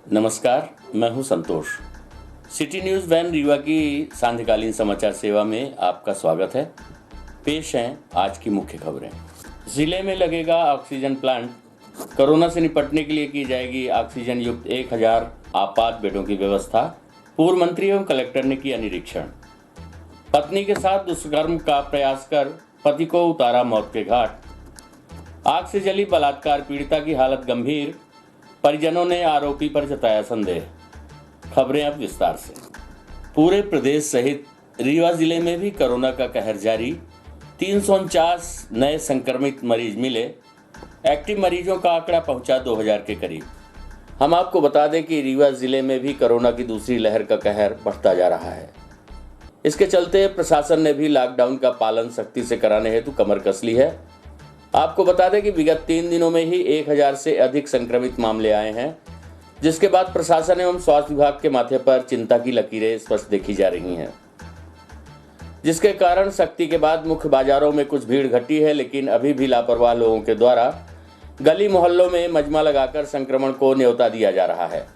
नमस्कार, मैं हूं संतोष। सिटी न्यूज़ वैन रीवा की सांध्यकालीन समाचार सेवा में आपका स्वागत है। पेश हैं आज की मुख्य खबरें। जिले में लगेगा ऑक्सीजन प्लांट। कोरोना से निपटने के लिए की जाएगी ऑक्सीजन युक्त 1000 आपात बेडों की व्यवस्था। पूर्व मंत्री एवं कलेक्टर ने किया निरीक्षण। पत्नी के साथ दुष्कर्म का प्रयास कर पति को उतारा मौत के घाट। आग से जली बलात्कार पीड़िता की हालत गंभीर, परिजनों ने आरोपी पर जताया संदेह। खबरें अब विस्तार से। पूरे प्रदेश सहित रीवा जिले में भी कोरोना का कहर जारी। 349 नए संक्रमित मरीज मिले। एक्टिव मरीजों का आंकड़ा पहुंचा 2000 के करीब। हम आपको बता दें कि रीवा जिले में भी कोरोना की दूसरी लहर का कहर बढ़ता जा रहा है। इसके चलते प्रशासन ने भी लॉकडाउन का पालन सख्ती से कराने हेतु कमर कस ली है। आपको बता दें कि विगत 3 दिनों में ही 1000 से अधिक संक्रमित मामले आए हैं, जिसके बाद प्रशासन एवं स्वास्थ्य विभाग के माथे पर चिंता की लकीरें स्पष्ट देखी जा रही हैं, जिसके कारण सख्ती के बाद मुख्य बाजारों में कुछ भीड़ घटी है, लेकिन अभी भी लापरवाह लोगों के द्वारा गली मोहल्लों में मजमा लगाकर संक्रमण को न्योता दिया जा रहा है।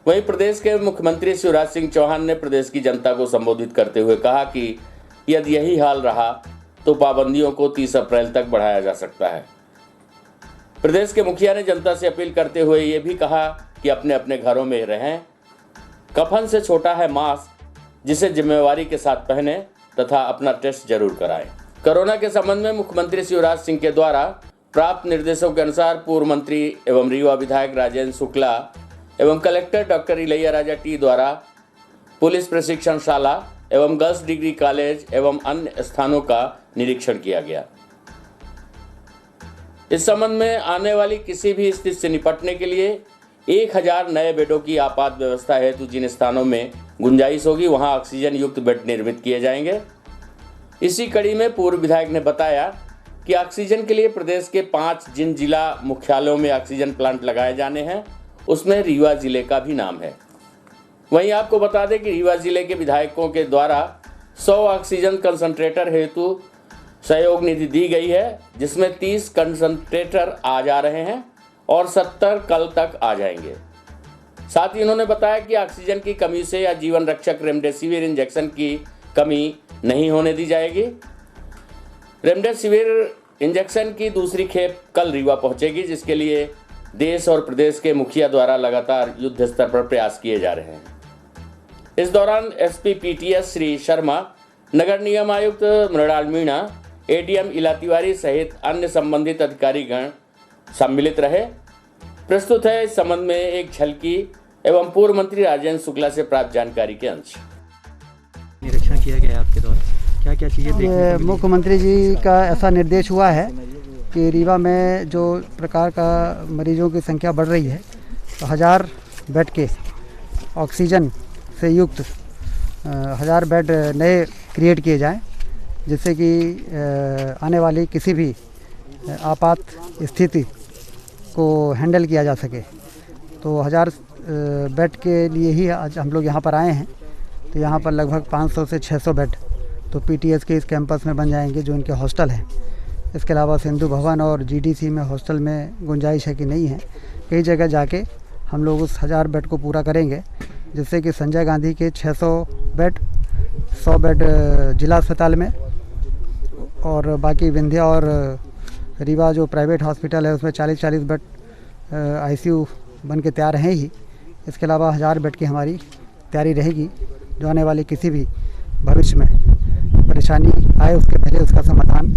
वहीं प्रदेश के मुख्यमंत्री शिवराज सिंह चौहान ने प्रदेश की जनता को संबोधित करते हुए कहा कि यदि यही हाल रहा तो पाबंदियों को 30 अप्रैल तक बढ़ाया जा सकता है। प्रदेश के मुखिया ने जनता से अपील करते हुए ये भी कहा कि अपने अपने घरों में रहें। कफन से छोटा है मास्क, जिसे जिम्मेवारी के साथ पहने तथा अपना टेस्ट जरूर कराएं। कोरोना के संबंध में मुख्यमंत्री शिवराज सिंह के द्वारा प्राप्त निर्देशों के अनुसार पूर्व मंत्री एवं रीवा विधायक राजेंद्र शुक्ला एवं collector doctor Ilaiya Raja T द्वारा पुलिस प्रशिक्षण शाला एवं गर्ल्स डिग्री कॉलेज एवं अन्य स्थानों का निरीक्षण किया गया। इस संबंध में आने वाली किसी भी स्थिति से निपटने के लिए 1000 नए बेडों की आपात व्यवस्था हेतु जिन स्थानों में गुंजाइश होगी वहां ऑक्सीजन युक्त बेड निर्मित किए जाएंगे। इसी कड़ी में पूर्व विधायक ने बताया कि ऑक्सीजन के लिए प्रदेश के 5 जिन जिला मुख्यालयों में ऑक्सीजन प्लांट लगाए जाने हैं, उसमें रीवा जिले का भी नाम है। वहीं आपको बता दें कि रीवा जिले के विधायकों के द्वारा 100 ऑक्सीजन कंसंट्रेटर हेतु सहयोग निधि दी गई है, जिसमें 30 कंसंट्रेटर आ जा रहे हैं और 70 कल तक आ जाएंगे। साथ ही उन्होंने बताया कि ऑक्सीजन की कमी से या जीवन रक्षक रेमडेसिविर इंजेक्शन की कमी नहीं होने दी जाएगी। रेमडेसिविर इंजेक्शन की दूसरी खेप कल रीवा पहुंचेगी, जिसके लिए देश और प्रदेश के मुखिया द्वारा लगातार युद्ध स्तर पर प्रयास किए जा रहे हैं। इस दौरान एसपी पीटीएस श्री शर्मा, नगर निगम आयुक्त मृणाल मीणा, एडीएम इला तिवारी सहित अन्य संबंधित अधिकारीगण सम्मिलित रहे। प्रस्तुत है इस संबंध में एक झलकी एवं पूर्व मंत्री राजेंद्र शुक्ला से प्राप्त जानकारी के अंश। निरीक्षण किया गया आपके द्वारा, क्या क्या चीज़ें देखने को मिली? मुख्यमंत्री जी का ऐसा निर्देश हुआ है कि रीवा में जो प्रकार का मरीजों की संख्या बढ़ रही है, तो 1000 बेड के ऑक्सीजन से युक्त 1000 बेड नए क्रिएट किए जाएं, जिससे कि आने वाली किसी भी आपात स्थिति को हैंडल किया जा सके। तो 1000 बेड के लिए ही आज हम लोग यहाँ पर आए हैं। तो यहाँ पर लगभग 500 से 600 बेड तो पीटीएस के इस कैंपस में बन जाएंगे, जो इनके हॉस्टल हैं। इसके अलावा सिंधु भवन और जीडीसी में हॉस्टल में गुंजाइश है कि नहीं है, कई जगह जाके हम लोग उस 1000 बेड को पूरा करेंगे, जिससे कि संजय गांधी के 600 बेड, 100 बेड जिला अस्पताल में और बाकी विंध्या और रीवा जो प्राइवेट हॉस्पिटल है उसमें 40-40 बेड आईसीयू बन के तैयार हैं ही। इसके अलावा 1000 बेड की हमारी तैयारी रहेगी, जो आने वाली किसी भी भविष्य में परेशानी आए उसके पहले उसका समाधान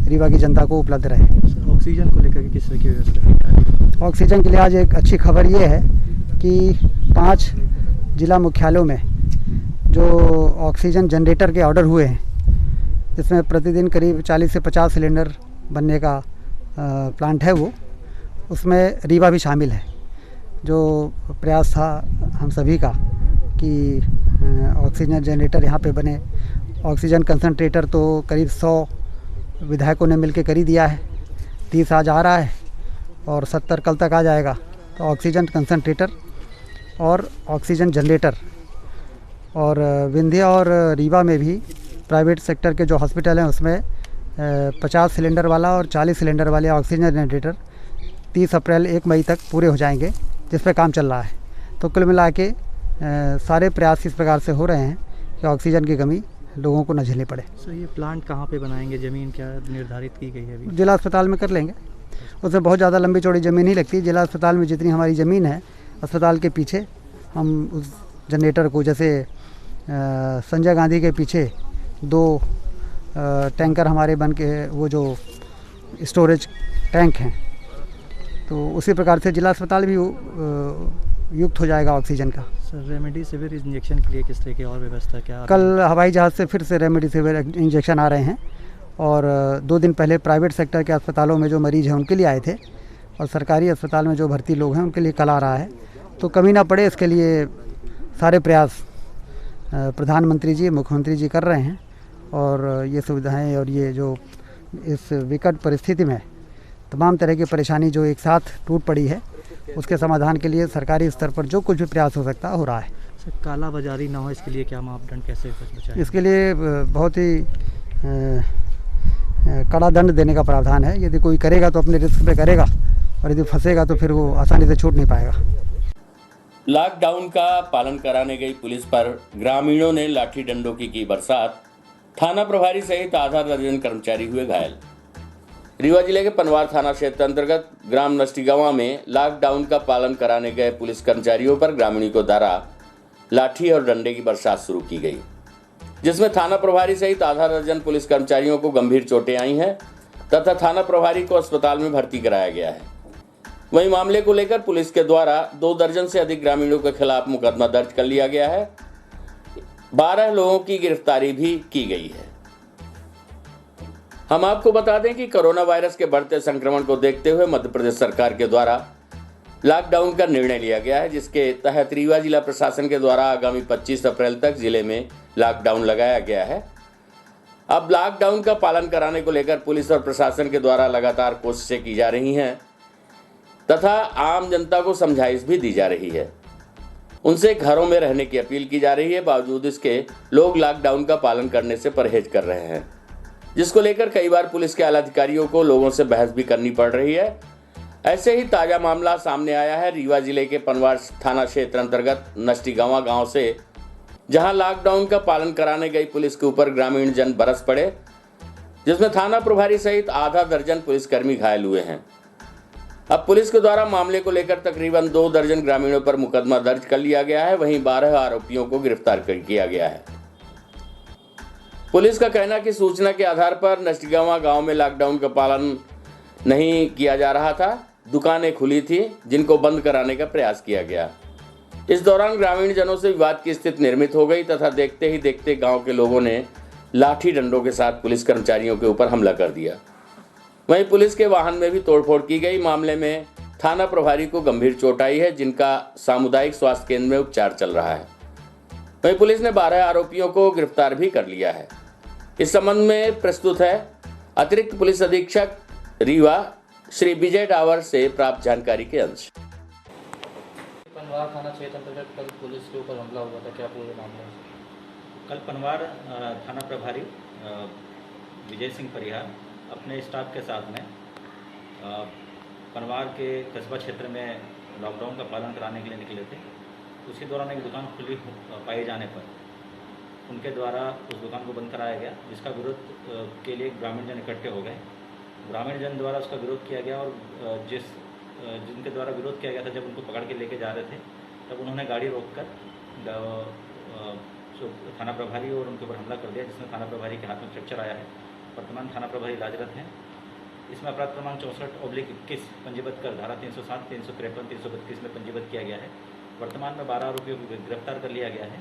रीवा की जनता को उपलब्ध रहे। ऑक्सीजन को लेकर किस तरह की व्यवस्था की जा रही है? ऑक्सीजन के लिए आज एक अच्छी खबर ये है कि 5 जिला मुख्यालयों में जो ऑक्सीजन जनरेटर के ऑर्डर हुए हैं, जिसमें प्रतिदिन करीब 40 से 50 सिलेंडर बनने का प्लांट है उसमें रीवा भी शामिल है। जो प्रयास था हम सभी का कि ऑक्सीजन जनरेटर यहाँ पे बने। ऑक्सीजन कंसंट्रेटर तो करीब 100 विधायकों ने मिलकर कर ही दिया है, 30 आज आ रहा है और 70 कल तक आ जाएगा। तो ऑक्सीजन कंसंट्रेटर और ऑक्सीजन जनरेटर और विंध्या और रीवा में भी प्राइवेट सेक्टर के जो हॉस्पिटल हैं उसमें 50 सिलेंडर वाला और 40 सिलेंडर वाले ऑक्सीजन जनरेटर 30 अप्रैल 1 मई तक पूरे हो जाएंगे, जिस पर काम चल रहा है। तो कुल मिला के सारे प्रयास इस प्रकार से हो रहे हैं कि ऑक्सीजन की कमी लोगों को न झेलनी पड़े। सर ये प्लांट कहाँ पे बनाएंगे, ज़मीन क्या निर्धारित की गई है अभी? जिला अस्पताल में कर लेंगे, उसमें बहुत ज़्यादा लंबी चौड़ी ज़मीन ही लगती है। जिला अस्पताल में जितनी हमारी ज़मीन है, अस्पताल के पीछे हम उस जनरेटर को, जैसे संजय गांधी के पीछे 2 टैंकर हमारे बन के, वो जो स्टोरेज टैंक हैं, तो उसी प्रकार से जिला अस्पताल भी युक्त हो जाएगा ऑक्सीजन का। सर रेमडेसिविर इंजेक्शन के लिए किस तरह की और व्यवस्था क्या? कल हवाई जहाज़ से फिर से रेमडेसिविर इंजेक्शन आ रहे हैं और 2 दिन पहले प्राइवेट सेक्टर के अस्पतालों में जो मरीज़ हैं उनके लिए आए थे, और सरकारी अस्पताल में जो भर्ती लोग हैं उनके लिए कल आ रहा है। तो कमी ना पड़े इसके लिए सारे प्रयास प्रधानमंत्री जी, मुख्यमंत्री जी कर रहे हैं, और ये सुविधाएं और ये जो इस विकट परिस्थिति में तमाम तरह की परेशानी जो एक साथ टूट पड़ी है, उसके समाधान के लिए सरकारी स्तर पर जो कुछ भी प्रयास हो सकता हो रहा है। सर काला बाजारी ना हो, इसके लिए क्या मापदंड, कैसे बचाएं? इसके लिए बहुत ही कड़ा दंड देने का प्रावधान है। यदि कोई करेगा तो अपने रिस्क पे करेगा, और यदि फंसेगा तो फिर वो आसानी से छूट नहीं पाएगा। लॉकडाउन का पालन कराने गई पुलिस पर ग्रामीणों ने लाठी डंडों की बरसात। थाना प्रभारी सहित आधा दर्जन कर्मचारी हुए घायल। रीवा जिले के पनवार थाना क्षेत्र अंतर्गत ग्राम नष्टीगांव में लॉकडाउन का पालन कराने गए पुलिस कर्मचारियों पर ग्रामीणों को द्वारा लाठी और डंडे की बरसात शुरू की गई, जिसमें थाना प्रभारी सहित आधा दर्जन पुलिस कर्मचारियों को गंभीर चोटें आई हैं तथा थाना प्रभारी को अस्पताल में भर्ती कराया गया है। वहीं मामले को लेकर पुलिस के द्वारा 2 दर्जन से अधिक ग्रामीणों के खिलाफ मुकदमा दर्ज कर लिया गया है। 12 लोगों की गिरफ्तारी भी की गई है। हम आपको बता दें कि कोरोना वायरस के बढ़ते संक्रमण को देखते हुए मध्य प्रदेश सरकार के द्वारा लॉकडाउन का निर्णय लिया गया है, जिसके तहत रीवा जिला प्रशासन के द्वारा आगामी 25 अप्रैल तक जिले में लॉकडाउन लगाया गया है। अब लॉकडाउन का पालन कराने को लेकर पुलिस और प्रशासन के द्वारा लगातार कोशिशें की जा रही हैं तथा आम जनता को समझाइश भी दी जा रही है। उनसे घरों में रहने की अपील की जा रही है। बावजूद इसके लोग लॉकडाउन का पालन करने से परहेज कर रहे हैं, जिसको लेकर कई बार पुलिस के आला अधिकारियों को लोगों से बहस भी करनी पड़ रही है। ऐसे ही ताजा मामला सामने आया है रीवा जिले के पनवार थाना क्षेत्र अंतर्गत नष्टीगांव गांव से, जहां लॉकडाउन का पालन कराने गई पुलिस के ऊपर ग्रामीण जन बरस पड़े, जिसमें थाना प्रभारी सहित आधा दर्जन पुलिसकर्मी घायल हुए हैं। अब पुलिस के द्वारा मामले को लेकर तकरीबन 2 दर्जन ग्रामीणों पर मुकदमा दर्ज कर लिया गया है। वहीं 12 आरोपियों को गिरफ्तार किया गया है। पुलिस का कहना कि सूचना के आधार पर नष्टीगांव गांव में लॉकडाउन का पालन नहीं किया जा रहा था। दुकानें खुली थी जिनको बंद कराने का प्रयास किया गया। इस दौरान ग्रामीण जनों से विवाद की स्थिति निर्मित हो गई तथा देखते ही देखते गांव के लोगों ने लाठी डंडों के साथ पुलिस कर्मचारियों के ऊपर हमला कर दिया। वहीं पुलिस के वाहन में भी तोड़फोड़ की गई। मामले में थाना प्रभारी को गंभीर चोट आई है, जिनका सामुदायिक स्वास्थ्य केंद्र में उपचार चल रहा है। वहीं पुलिस ने 12 आरोपियों को गिरफ्तार भी कर लिया है। इस संबंध में प्रस्तुत है अतिरिक्त पुलिस अधीक्षक रीवा श्री विजय डावर से प्राप्त जानकारी के अंश। पनवार थाना क्षेत्र अंतर्गत कल पुलिस के ऊपर हमला हुआ था, क्या पूरे मामला? कल पनवार थाना प्रभारी विजय सिंह परिहार अपने स्टाफ के साथ में पनवार के कस्बा क्षेत्र में लॉकडाउन का पालन कराने के लिए निकले थे। उसी दौरान एक दुकान खुली पाए जाने पर उनके द्वारा उस दुकान को बंद कराया गया, जिसका विरोध के लिए ग्रामीण जन इकट्ठे हो गए। ग्रामीण जन द्वारा उसका विरोध किया गया और जिनके द्वारा विरोध किया गया था, जब उनको पकड़ के लेके जा रहे थे तब उन्होंने गाड़ी रोककर थाना प्रभारी और उनके ऊपर हमला कर दिया, जिसमें थाना प्रभारी के हाथ में फ्रैक्चर आया है। वर्तमान थाना प्रभारी इलाजरत हैं। इसमें अपराध क्रमांक 64/21 पंजीबद्ध कर धारा 307, 353, 332 में पंजीबद्ध किया गया है। वर्तमान में 12 आरोपियों को गिरफ्तार कर लिया गया है।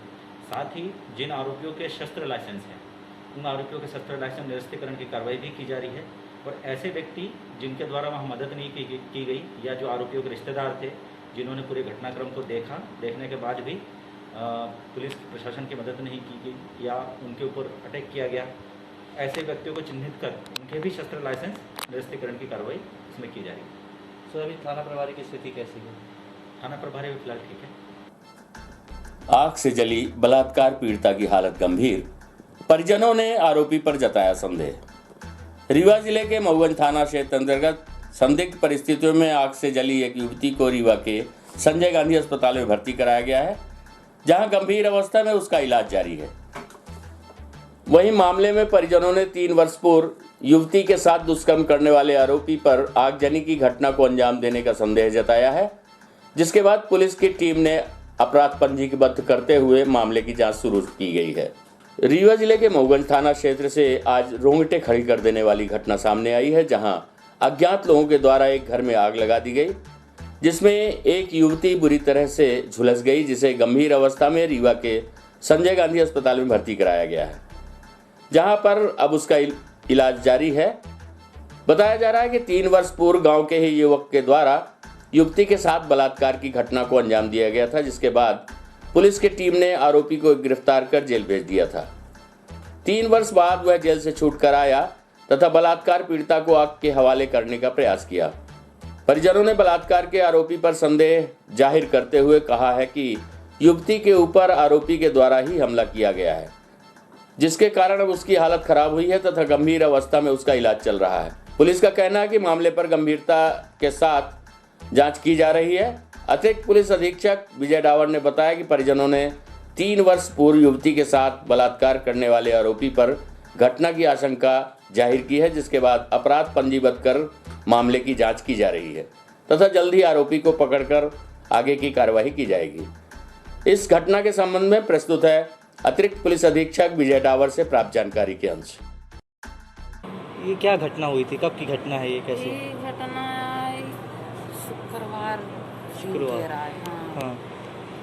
साथ ही जिन आरोपियों के शस्त्र लाइसेंस हैं उन आरोपियों के शस्त्र लाइसेंस निरस्तीकरण की कार्रवाई भी की जा रही है। और ऐसे व्यक्ति जिनके द्वारा वहाँ मदद नहीं की गई या जो आरोपियों के रिश्तेदार थे, जिन्होंने पूरे घटनाक्रम को देखने के बाद भी पुलिस प्रशासन की मदद नहीं की गई या उनके ऊपर अटैक किया गया, ऐसे व्यक्तियों को चिन्हित कर उनके भी शस्त्र लाइसेंस निरस्तीकरण की कार्रवाई इसमें की जा रही है। सर अभी थाना प्रभारी की स्थिति कैसी है? थाना प्रभारी भी फिलहाल ठीक है। आग से जली बलात्कार पीड़िता की हालत गंभीर, परिजनों ने आरोपी पर जताया संदेह। रीवा जिले के मऊगंज थाना क्षेत्र अंतर्गत संदिग्ध परिस्थितियों में आग से जली एक युवती को रीवा के संजय गांधी अस्पताल में भर्ती कराया गया है, जहां गंभीर अवस्था में उसका इलाज जारी है। वहीं मामले में परिजनों ने 3 वर्ष पूर्व युवती के साथ दुष्कर्म करने वाले आरोपी पर आगजनी की घटना को अंजाम देने का संदेह जताया है, जिसके बाद पुलिस की टीम ने अपराध पंजीबद्ध करते हुए मामले की जांच शुरू की गई है। रीवा जिले के मऊगंज थाना क्षेत्र से आज रोंगटे खड़ी कर देने वाली घटना सामने आई है, जहां अज्ञात लोगों के द्वारा एक घर में आग लगा दी गई, जिसमें एक युवती बुरी तरह से झुलस गई, जिसे गंभीर अवस्था में रीवा के संजय गांधी अस्पताल में भर्ती कराया गया है, जहां पर अब उसका इलाज जारी है। बताया जा रहा है कि 3 वर्ष पूर्व गांव के ही युवक के द्वारा युवती के साथ बलात्कार की घटना को अंजाम दिया गया था, जिसके बाद पुलिस की टीम ने आरोपी को गिरफ्तार कर जेल भेज दिया था। 3 वर्ष बाद वह जेल से छूट कर आया तथा बलात्कार पीड़िता को आग के हवाले करने का प्रयास किया। परिजनों ने बलात्कार के आरोपी पर संदेह जाहिर करते हुए कहा है कि युवती के ऊपर आरोपी के द्वारा ही हमला किया गया है, जिसके कारण अब उसकी हालत खराब हुई है तथा गंभीर अवस्था में उसका इलाज चल रहा है। पुलिस का कहना है कि मामले पर गंभीरता के साथ जांच की जा रही है। अतिरिक्त पुलिस अधीक्षक विजय डावर ने बताया कि परिजनों ने 3 वर्ष पूर्व युवती के साथ बलात्कार करने वाले आरोपी पर घटना की आशंका जाहिर की है, जिसके बाद अपराध पंजीबद्ध कर मामले की जांच की जा रही है तथा जल्द ही आरोपी को पकड़कर आगे की कार्रवाई की जाएगी। इस घटना के संबंध में प्रस्तुत है अतिरिक्त पुलिस अधीक्षक विजय डावर से प्राप्त जानकारी के अंश। ये क्या घटना हुई थी, कब की घटना है, ये कैसे? ये घटना शुक्रवार शुक्रवार। हाँ,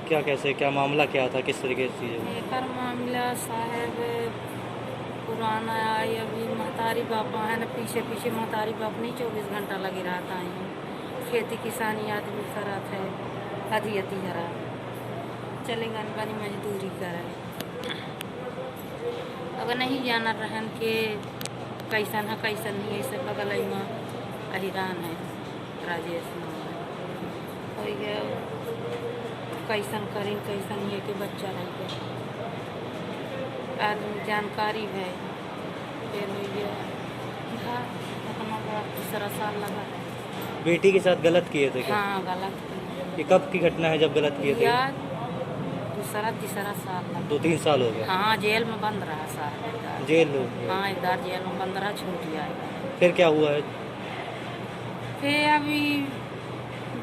क्या कैसे, क्या मामला क्या था, किस तरीके से चीज़ें? एकर मामला साहब पुराना आई। अभी महतारी बापा है ना, पीछे पीछे महतारी बाप नहीं 24 घंटा लगे रहता है। खेती किसानी आदमी करा थे, आधी अति हरा चलेगा बनी मजदूरी करे। अगर नहीं जाना रहन के कैसन है कैसन नहीं, ऐसे बगल में अहिरान है राजेश हो गया, कैसन करें कैसन ये के बच्चा रह गया, आदमी जानकारी है। फिर हो गया हाँ, अपना बड़ा 3 साल लगा। बेटी के साथ गलत किए थे क्या? हाँ गलत किए। ये कब की घटना है जब गलत किए थे? यार 2-3 साल लगा। 2-3 साल हो गए? हाँ जेल में बंद रहा सारा। जेल हो गया? हाँ इधर जेल में बंद रहा, छूट गया। फिर क्या हुआ है? फिर अभी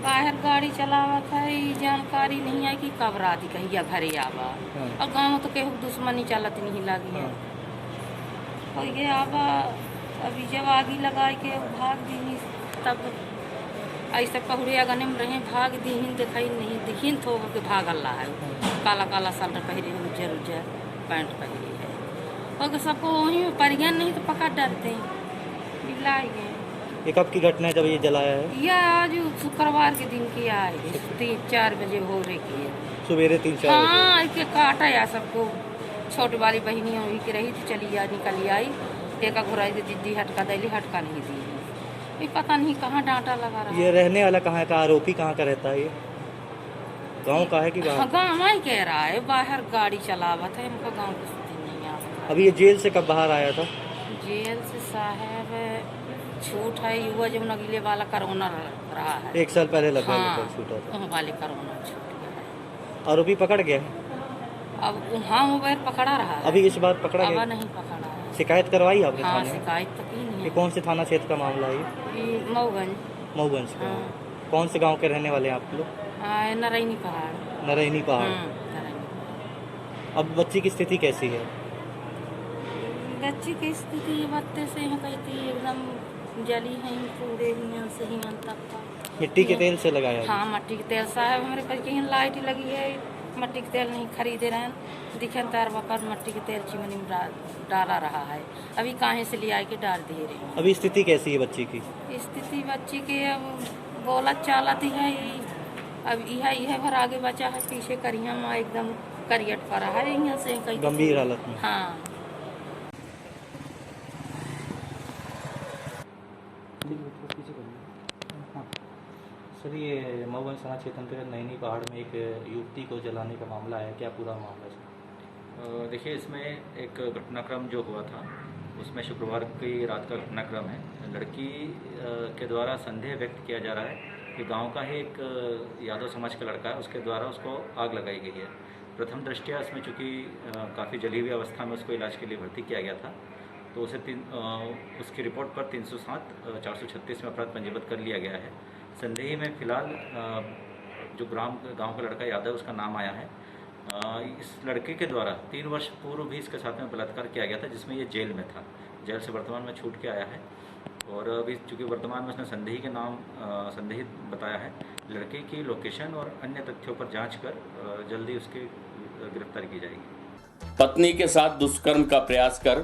बाहर गाड़ी चलावा था, जानकारी नहीं है कि कब रात कहिया घरे आवा। हाँ। और गाँव में तो केहू दुश्मनी चलत नहीं लगी है। और ये आवा अभी जब आगी लगा के भाग दी, तब ऐसे पहुड़िया गने में रहे, भाग दीन दिखाई नहीं दिखीन थो के भाग अल्लाह है। काला काला शर्ट पहरे, उज्जर उज्जर पैंट पहरे है। और सबको वहीं परिजन नहीं तो पकड़ डरते हैं, बिलाई गए। ये कब की घटना है जब ये जलाया है? यह आज शुक्रवार के दिन की आए 3-4 बजे हो रही की। सवेरे 3-4 बजे? हाँ इसके काटा या सबको। छोटी वाली बहनी हुई की रही थी, चली आ निकली आई, टेका घुराई तो जिद्दी हटका दिली, हटका नहीं दी। ये पता नहीं कहाँ डांटा लगा रहा। ये रहने वाला कहाँ का, आरोपी कहाँ का रहता है? ये गांव का है कि बाहर? गाँव ही कह रहा है, बाहर गाड़ी चलावा था, इनको गाँव की स्थिति नहीं आता। अभी ये जेल से कब बाहर आया था? जेल से साहब छूट है, युवा जब नगीले वाला कोरोना रहा है 1 साल पहले लगा हाँ, छूटा था। वाले कोरोना छूट गया। आरोपी पकड़ गया है? अब हाँ मोबाइल पकड़ा रहा है। अभी इस बार पकड़ा अब गया? नहीं पकड़ा है। शिकायत करवाई आपने हाँ थाने में? शिकायत तो की नहीं ये है। कौन से थाना क्षेत्र का मामला है ये? ये मऊगंज। मऊगंज का? हाँ। कौन से गांव के रहने वाले हैं आप लोग? नरैनी पहाड़। नरैनी पहाड़। नरैनी। अब बच्ची की स्थिति कैसी है? बच्ची की स्थिति ये बत्ते से है, कहती एकदम जली है, पूरे ही से ही तक। मिट्टी के तेल से लगाया है? हाँ मट्टी के तेल साहब हमारे पास कहीं लाइट लगी है, मट्टी के तेल नहीं खरीदे रहे, दिखे तार पर मट्टी के तेल चिमनी में डाला रहा है। अभी कहाँ से ले आए के डाल दे रहे हैं। अभी स्थिति कैसी है बच्ची की? स्थिति बच्ची के अब बोलत चालती है, अब यह भर आगे बचा है, पीछे करिया में एकदम करियट पड़ा है, यहाँ से कहीं गंभीर हालत में? हाँ। सर ये मऊगंज थाना क्षेत्र अंतर्गत नैनी पहाड़ में एक युवती को जलाने का मामला है, क्या पूरा मामला है? देखिए इसमें एक घटनाक्रम जो हुआ था उसमें शुक्रवार की रात का घटनाक्रम है। लड़की के द्वारा संदेह व्यक्त किया जा रहा है ये गांव का ही एक यादव समाज का लड़का है, उसके द्वारा उसको आग लगाई गई है। प्रथम दृष्टया इसमें चूँकि काफ़ी जली हुई अवस्था में उसको इलाज के लिए भर्ती किया गया था, तो उसे उसकी रिपोर्ट पर 307 436 में अपराध पंजीबद्ध कर लिया गया है। संदेही में फिलहाल जो गांव का लड़का यादव, उसका नाम आया है। इस लड़के के द्वारा 3 वर्ष पूर्व भी इसके साथ में बलात्कार किया गया था, जिसमें ये जेल में था। जेल से वर्तमान में छूट के आया है और अभी चूँकि वर्तमान में उसने संदेही के नाम संदेही बताया है। लड़के की लोकेशन और अन्य तथ्यों पर जांच कर जल्दी उसकी गिरफ्तारी की जाएगी। पत्नी के साथ दुष्कर्म का प्रयास कर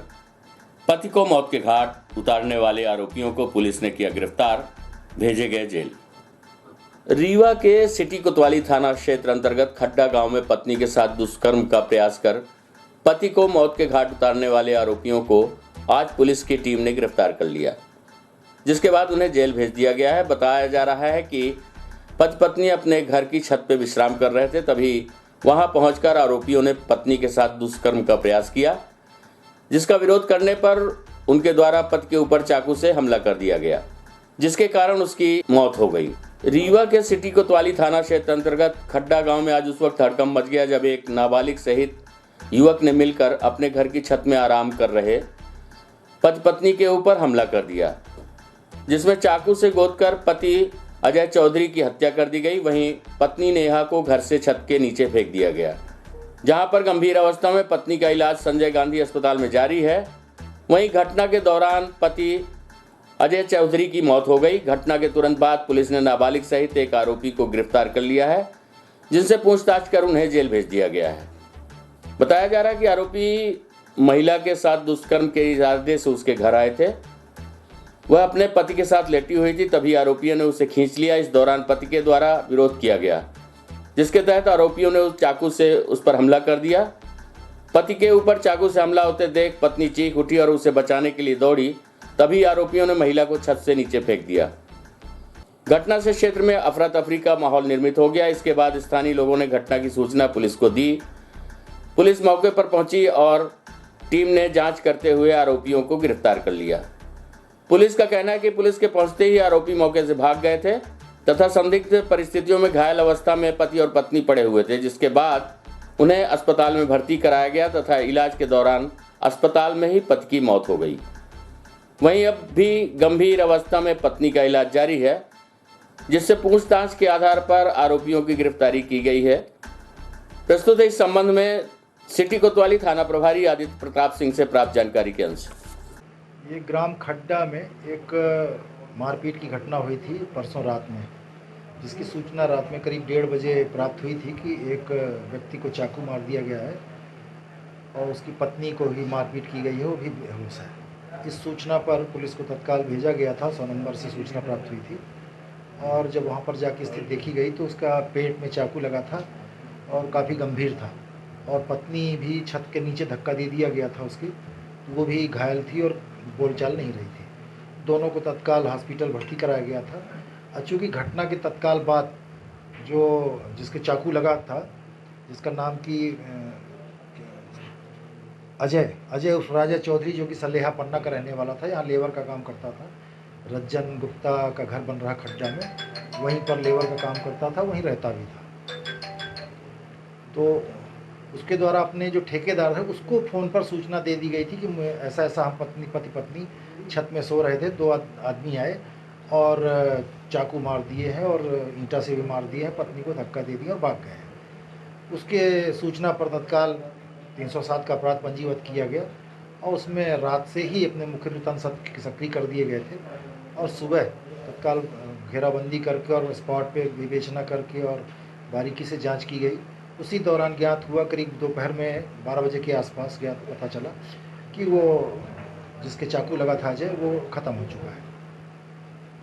पति को मौत के घाट उतारने वाले आरोपियों को पुलिस ने किया गिरफ्तार, भेजे गए जेल। रीवा के सिटी कोतवाली थाना क्षेत्र अंतर्गत खड्डा गांव में पत्नी के साथ दुष्कर्म का प्रयास कर पति को मौत के घाट उतारने वाले आरोपियों को आज पुलिस की टीम ने गिरफ्तार कर लिया, जिसके बाद उन्हें जेल भेज दिया गया है। बताया जा रहा है कि पति पत्नी अपने घर की छत पर विश्राम कर रहे थे, तभी वहां पहुंचकर आरोपियों ने पत्नी के साथ दुष्कर्म का प्रयास किया, जिसका विरोध करने पर उनके द्वारा पति के ऊपर चाकू से हमला कर दिया गया, जिसके कारण उसकी मौत हो गई। रीवा के सिटी कोतवाली थाना क्षेत्र अंतर्गत खड्डा गांव में आज उस वक्त हड़कंप मच गया जब एक नाबालिग सहित युवक ने मिलकर अपने घर की छत में आराम कर रहे पति पत्नी के ऊपर हमला कर दिया, जिसमें चाकू से गोदकर पति अजय चौधरी की हत्या कर दी गई। वहीं पत्नी नेहा को घर से छत के नीचे फेंक दिया गया, जहां पर गंभीर अवस्था में पत्नी का इलाज संजय गांधी अस्पताल में जारी है। वहीं घटना के दौरान पति अजय चौधरी की मौत हो गई। घटना के तुरंत बाद पुलिस ने नाबालिग सहित एक आरोपी को गिरफ्तार कर लिया है, जिनसे पूछताछ कर उन्हें जेल भेज दिया गया है। बताया जा रहा है कि आरोपी महिला के साथ दुष्कर्म के इरादे से उसके घर आए थे। वह अपने पति के साथ लेटी हुई थी, तभी आरोपियों ने उसे खींच लिया। इस दौरान पति के द्वारा विरोध किया गया, जिसके तहत आरोपियों ने उस चाकू से उस पर हमला कर दिया। पति के ऊपर चाकू से हमला होते देख पत्नी चीख उठी और उसे बचाने के लिए दौड़ी, तभी आरोपियों ने महिला को छत से नीचे फेंक दिया। घटना से क्षेत्र में अफरा तफरी का माहौल निर्मित हो गया। इसके बाद स्थानीय लोगों ने घटना की सूचना पुलिस को दी। पुलिस मौके पर पहुंची और टीम ने जांच करते हुए आरोपियों को गिरफ्तार कर लिया। पुलिस का कहना है कि पुलिस के पहुंचते ही आरोपी मौके से भाग गए थे तथा संदिग्ध परिस्थितियों में घायल अवस्था में पति और पत्नी पड़े हुए थे, जिसके बाद उन्हें अस्पताल में भर्ती कराया गया तथा इलाज के दौरान अस्पताल में ही पति की मौत हो गई। वहीं अब भी गंभीर अवस्था में पत्नी का इलाज जारी है, जिससे पूछताछ के आधार पर आरोपियों की गिरफ्तारी की गई है। प्रस्तुत है इस संबंध में सिटी कोतवाली थाना प्रभारी आदित्य प्रताप सिंह से प्राप्त जानकारी के अनुसार। ये ग्राम खड्डा में एक मारपीट की घटना हुई थी परसों रात में, जिसकी सूचना रात में करीब 1:30 बजे प्राप्त हुई थी कि एक व्यक्ति को चाकू मार दिया गया है और उसकी पत्नी को ही मारपीट की गई है, वो भी बेहोश है। इस सूचना पर पुलिस को तत्काल भेजा गया था। 100 नंबर से सूचना प्राप्त हुई थी और जब वहाँ पर जाकर स्थिति देखी गई तो उसका पेट में चाकू लगा था और काफ़ी गंभीर था और पत्नी भी छत के नीचे धक्का दे दिया गया था उसकी, तो वो भी घायल थी और बोलचाल नहीं रही थी। दोनों को तत्काल हॉस्पिटल भर्ती कराया गया था। चूँकि घटना के तत्काल बाद जो जिसके चाकू लगा था, जिसका नाम की अजय उर्फ राजा चौधरी, जो कि सलेहा पन्ना का रहने वाला था, यहाँ लेबर का काम करता था। रज्जन गुप्ता का घर बन रहा खड्डा में, वहीं पर लेबर का काम करता था, वहीं रहता भी था। तो उसके द्वारा अपने जो ठेकेदार है उसको फ़ोन पर सूचना दे दी गई थी कि ऐसा ऐसा हम पति पत्नी छत में सो रहे थे, 2 आदमी आए और चाकू मार दिए हैं और ईंटा से भी मार दिए हैं, पत्नी को धक्का दे दिया और भाग गए हैं। उसके सूचना पर तत्काल 307 का अपराध पंजीबद्ध किया गया और उसमें रात से ही अपने मुख्य तंत्र सक्रिय कर दिए गए थे और सुबह तत्काल घेराबंदी करके और स्पॉट पे विवेचना करके और बारीकी से जांच की गई। उसी दौरान ज्ञात हुआ, करीब दोपहर में 12 बजे के आसपास ज्ञात पता चला कि वो जिसके चाकू लगा था अजय, वो ख़त्म हो चुका है,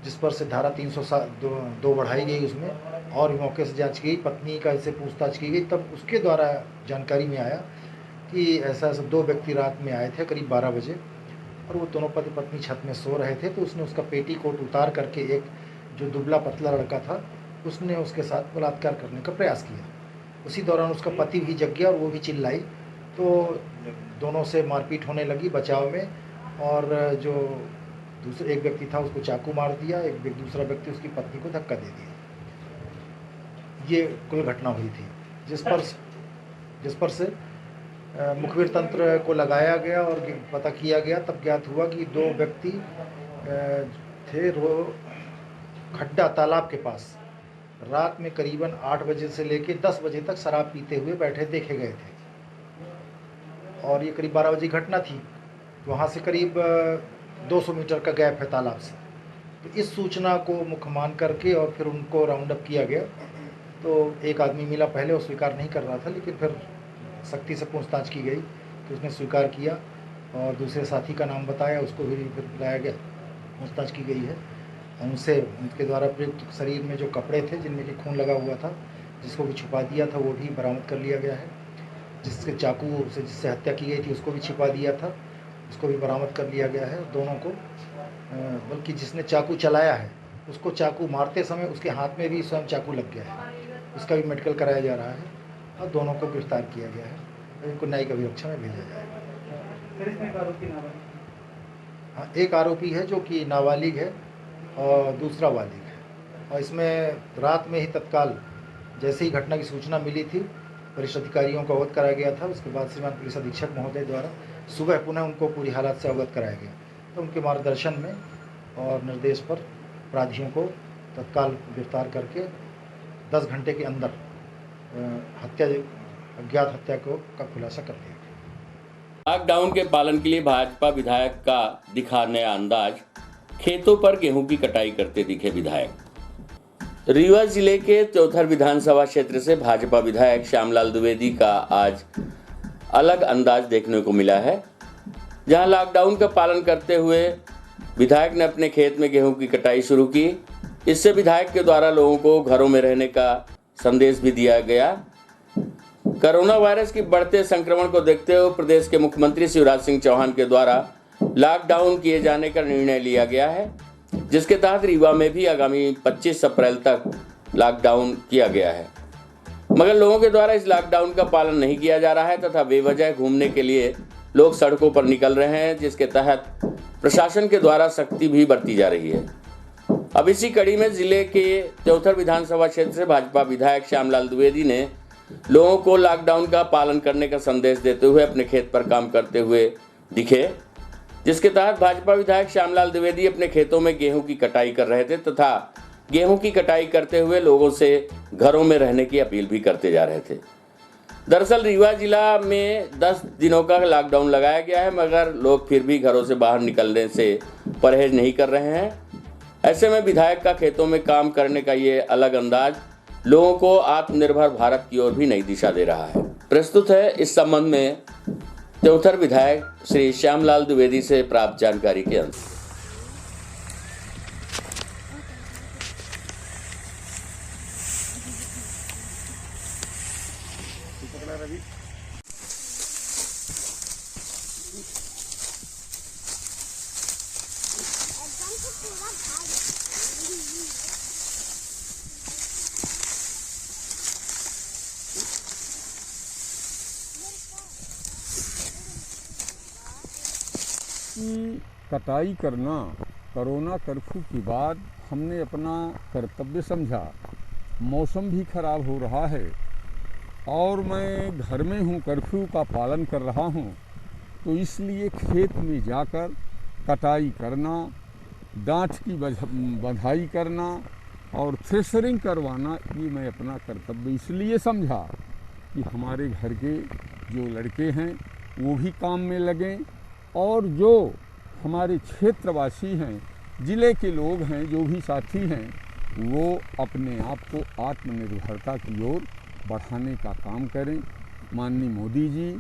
जिस पर से धारा 302 बढ़ाई गई उसमें और मौके से जांच की गई। पत्नी का इससे पूछताछ की गई, तब उसके द्वारा जानकारी में आया कि ऐसा 2 व्यक्ति रात में आए थे करीब 12 बजे और वो दोनों पति पत्नी छत में सो रहे थे। तो उसने उसका पेटीकोट उतार करके एक जो दुबला पतला लड़का था, उसने उसके साथ बलात्कार करने का प्रयास किया। उसी दौरान उसका पति भी जग गया और वो भी चिल्लाई, तो दोनों से मारपीट होने लगी बचाव में और जो एक व्यक्ति था उसको चाकू मार दिया, दूसरा व्यक्ति उसकी पत्नी को धक्का दे दिया। ये कुल घटना हुई थी, जिस पर से मुखबिर तंत्र को लगाया गया और पता किया गया। तब ज्ञात हुआ कि 2 व्यक्ति थे खड्डा तालाब के पास रात में करीबन 8 बजे से लेकर 10 बजे तक शराब पीते हुए बैठे देखे गए थे और ये करीब 12 बजे घटना थी। वहाँ से करीब 200 मीटर का गैप है तालाब से। तो इस सूचना को मुख्य मान करके और फिर उनको राउंड अप किया गया। तो एक आदमी मिला, पहले वो स्वीकार नहीं कर रहा था, लेकिन फिर सख्ती से पूछताछ की गई तो उसने स्वीकार किया और दूसरे साथी का नाम बताया, उसको भी फिर बुलाया गया, पूछताछ की गई है। उनसे उनके द्वारा प्रयुक्त शरीर में जो कपड़े थे जिनमें कि खून लगा हुआ था, जिसको भी छुपा दिया था, वो भी बरामद कर लिया गया है। जिसके चाकू से जिससे हत्या की गई थी उसको भी छिपा दिया था, उसको भी बरामद कर लिया गया है। दोनों को, बल्कि जिसने चाकू चलाया है उसको चाकू मारते समय उसके हाथ में भी स्वयं चाकू लग गया है, उसका भी मेडिकल कराया जा रहा है और दोनों को गिरफ्तार किया गया है। इनको न्यायिक अभिरक्षा में भेजा जाएगा। हाँ, एक आरोपी है जो कि नाबालिग है और दूसरा बालिग है। और इसमें रात में ही तत्काल जैसे ही घटना की सूचना मिली थी, वरिष्ठ अधिकारियों को अवगत कराया गया था। उसके बाद श्रीमान पुलिस अधीक्षक महोदय द्वारा सुबह पुनः उनको पूरी हालत से अवगत कराया गया। तो उनके मार्गदर्शन में और निर्देश पर अपराधियों को तत्काल गिरफ्तार करके 10 घंटे के अंदर अज्ञात हत्या का खुलासा कर दिया गया। लॉकडाउन के पालन के लिए भाजपा विधायक का दिखा नया अंदाज, खेतों पर गेहूं की कटाई करते दिखे विधायक। रीवा जिले के चौथर विधानसभा क्षेत्र से भाजपा विधायक श्यामलाल द्विवेदी का आज अलग अंदाज देखने को मिला है, जहां लॉकडाउन का पालन करते हुए विधायक ने अपने खेत में गेहूं की कटाई शुरू की। इससे विधायक के द्वारा लोगों को घरों में रहने का संदेश भी दिया गया। कोरोना वायरस की बढ़ते संक्रमण को देखते हुए प्रदेश के मुख्यमंत्री शिवराज सिंह चौहान के द्वारा लॉकडाउन किए जाने का निर्णय लिया गया है, जिसके तहत रीवा में भी आगामी 25 अप्रैल तक लॉकडाउन किया गया है। मगर लोगों के द्वारा इस लॉकडाउन का पालन नहीं किया जा रहा है तथा बेवजह घूमने के लिए लोग सड़कों पर निकल रहे हैं, जिसके तहत प्रशासन के द्वारा सख्ती भी बरती जा रही है। अब इसी कड़ी में जिले के चौथर विधानसभा क्षेत्र से भाजपा विधायक श्यामलाल द्विवेदी ने लोगों को लॉकडाउन का पालन करने का संदेश देते हुए अपने खेत पर काम करते हुए दिखे, जिसके तहत भाजपा विधायक श्यामलाल द्विवेदी अपने खेतों में गेहूं की कटाई कर रहे थे तथा गेहूं की कटाई करते हुए लोगों से घरों में रहने की अपील भी करते जा रहे थे। दरअसल रीवा जिला में 10 दिनों का लॉकडाउन लगाया गया है, मगर लोग फिर भी घरों से बाहर निकलने से परहेज नहीं कर रहे हैं। ऐसे में विधायक का खेतों में काम करने का ये अलग अंदाज लोगों को आत्मनिर्भर भारत की ओर भी नई दिशा दे रहा है। प्रस्तुत है इस संबंध में चौथर विधायक श्री श्यामलाल द्विवेदी से प्राप्त जानकारी के अनुसार। की कटाई करना कोरोना कर्फ्यू के बाद हमने अपना कर्तव्य समझा। मौसम भी खराब हो रहा है और मैं घर में हूँ, कर्फ्यू का पालन कर रहा हूँ, तो इसलिए खेत में जाकर कटाई करना, डांठ की बंधाई करना और थ्रेशरिंग करवाना, ये मैं अपना कर्तव्य इसलिए समझा कि हमारे घर के जो लड़के हैं वो भी काम में लगें और जो हमारे क्षेत्रवासी हैं, ज़िले के लोग हैं, जो भी साथी हैं, वो अपने आप को आत्मनिर्भरता की ओर बढ़ाने का काम करें। माननीय मोदी जी,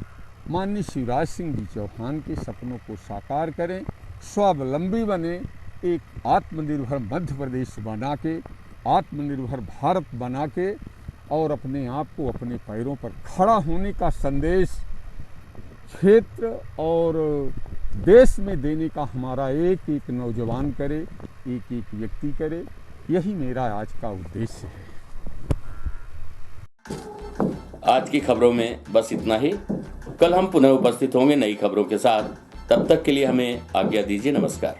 माननीय शिवराज सिंह जी चौहान के सपनों को साकार करें, स्वावलंबी बने, एक आत्मनिर्भर मध्य प्रदेश बना के, आत्मनिर्भर भारत बना के और अपने आप को अपने पैरों पर खड़ा होने का संदेश क्षेत्र और देश में देने का हमारा एक एक नौजवान करे, एक एक व्यक्ति करे। यही मेरा आज का उद्देश्य है। आज की खबरों में बस इतना ही। कल हम पुनः उपस्थित होंगे नई खबरों के साथ। तब तक के लिए हमें आज्ञा दीजिए। नमस्कार।